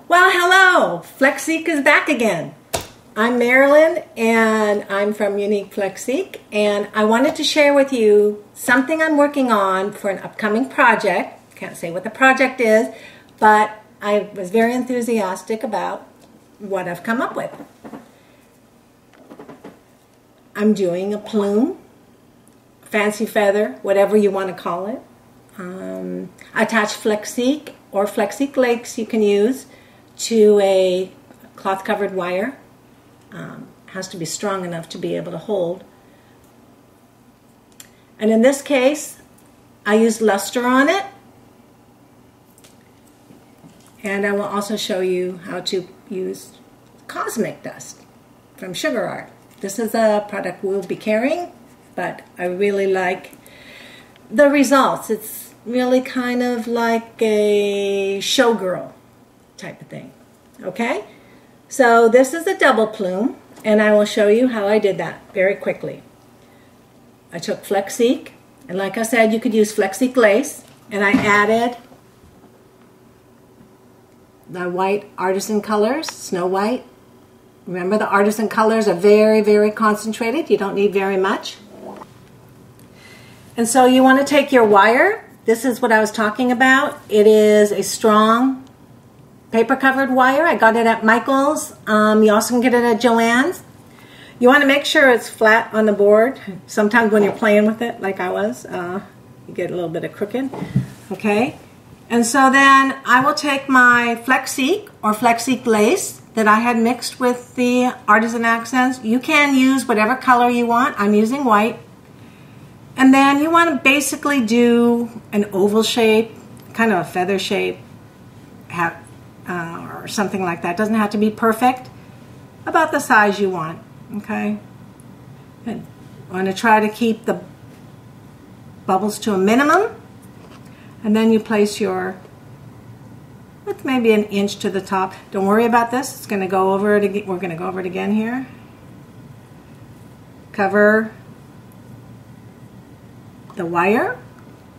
Well, hello! Flexique is back again. I'm Marilyn and I'm from Unique Flexique, and I wanted to share with you something I'm working on for an upcoming project. Can't say what the project is, but I was very enthusiastic about what I've come up with. I'm doing a plume, fancy feather, whatever you want to call it. Attach Flexique or Flexique lace you can use to a cloth covered wire. Has to be strong enough to be able to hold. And in this case, I used luster on it. And I will also show you how to use cosmic dust from Sugar Art. This is a product we'll be carrying, but I really like the results. It's really kind of like a showgirl type of thing. Okay? So this is a double plume, and I will show you how I did that very quickly. I took Flexique, and like I said, you could use Flexique lace, and I added the white artisan colors, Snow White. Remember, the artisan colors are very, very concentrated. You don't need very much. And so you want to take your wire. This is what I was talking about. It is a strong paper covered wire. I got it at Michael's. You also can get it at Joann's. You want to make sure it's flat on the board. Sometimes when you're playing with it, like I was, you get a little bit of crooked. Okay? And so then I will take my Flexique or Flexique lace that I had mixed with the artisan accents. You can use whatever color you want. I'm using white. And then you want to basically do an oval shape, kind of a feather shape, or something like that. It doesn't have to be perfect. About the size you want, okay? And I want to try to keep the bubbles to a minimum. And then you place your, with maybe an inch to the top. Don't worry about this. It's going to go over it again. We're going to go over it again here. Cover the wire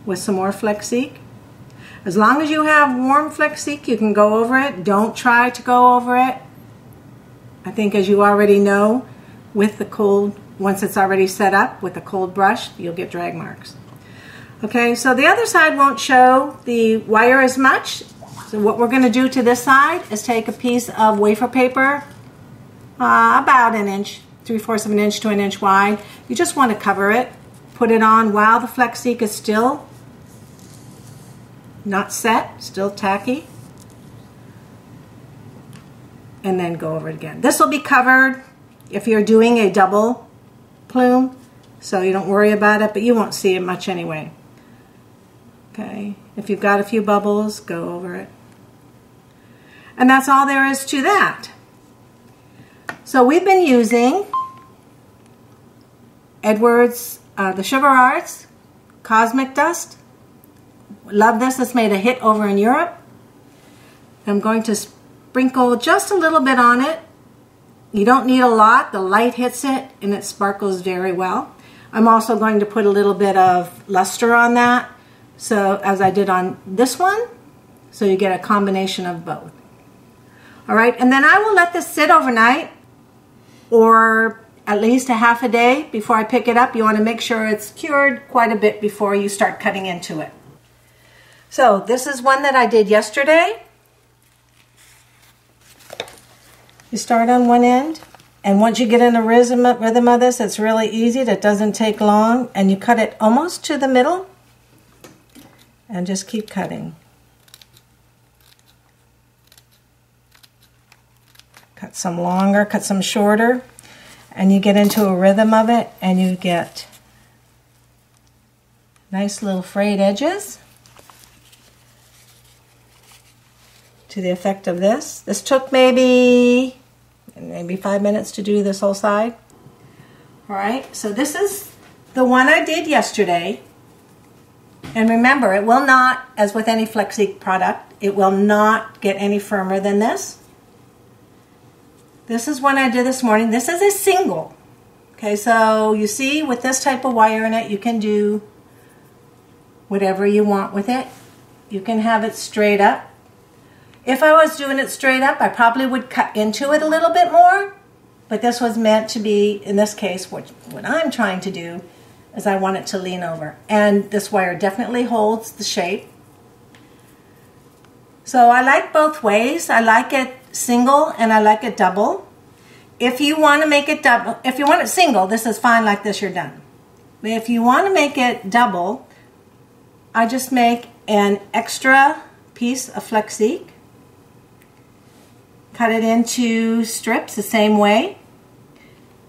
with some more Flexique. As long as you have warm Flexique, you can go over it. Don't try to go over it. I think, as you already know, with the cold, once it's already set up with a cold brush, you'll get drag marks. Okay, so the other side won't show the wire as much. So what we're going to do to this side is take a piece of wafer paper, about an inch, 3/4 of an inch to an inch wide. You just want to cover it. Put it on while the Flexique is still not set, still tacky. And then go over it again. This will be covered if you're doing a double plume, so you don't worry about it, but you won't see it much anyway. Okay, if you've got a few bubbles, go over it. And that's all there is to that. So we've been using Edwards, the Sugar Arts Cosmic Dust. Love this. It's made a hit over in Europe. I'm going to sprinkle just a little bit on it. You don't need a lot. The light hits it and it sparkles very well. I'm also going to put a little bit of luster on that, so as I did on this one, so you get a combination of both. All right, and then I will let this sit overnight, or at least a half a day before I pick it up. You want to make sure it's cured quite a bit before you start cutting into it. So this is one that I did yesterday. You start on one end, and once you get in the rhythm of this, it's really easy. That doesn't take long, and you cut it almost to the middle, and just keep cutting. Cut some longer, cut some shorter, and you get into a rhythm of it, and you get nice little frayed edges to the effect of this. This took maybe 5 minutes to do this whole side. All right, so this is the one I did yesterday. And remember, it will not, as with any Flexique product, it will not get any firmer than this. This is one I did this morning. This is a single. Okay, so you see, with this type of wire in it, you can do whatever you want with it. You can have it straight up. If I was doing it straight up, I probably would cut into it a little bit more, but this was meant to be, in this case, what I'm trying to do is I want it to lean over. And this wire definitely holds the shape. So I like both ways. I like it single and I like it double. If you want to make it double, if you want it single, this is fine like this, you're done. But if you want to make it double, I just make an extra piece of Flexique, cut it into strips the same way,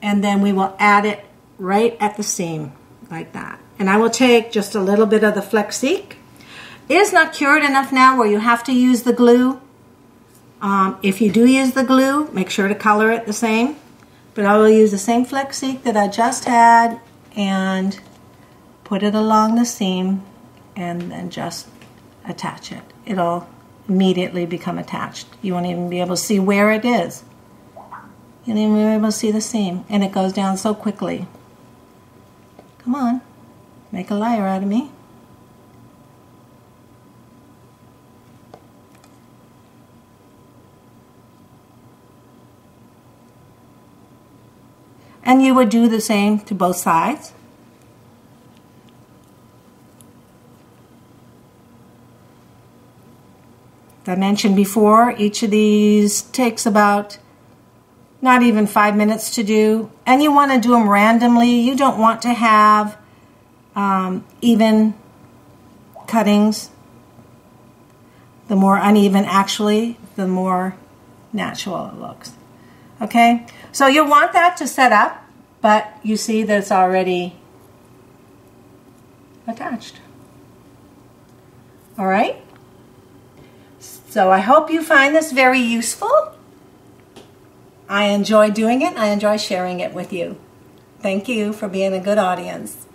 and then we will add it right at the seam like that. And I will take just a little bit of the Flexique. It is not cured enough now where you have to use the glue. If you do use the glue, make sure to color it the same. But I will use the same Flexique that I just had and put it along the seam and then just attach it. It'll immediately become attached. You won't even be able to see where it is. You won't even be able to see the seam, and it goes down so quickly. Come on, make a liar out of me. And you would do the same to both sides. As I mentioned before, each of these takes about not even 5 minutes to do. And you want to do them randomly. You don't want to have even cuttings. The more uneven, actually, the more natural it looks. Okay, so you'll want that to set up, but you see that it's already attached. All right, so I hope you find this very useful. I enjoy doing it. I enjoy sharing it with you. Thank you for being a good audience.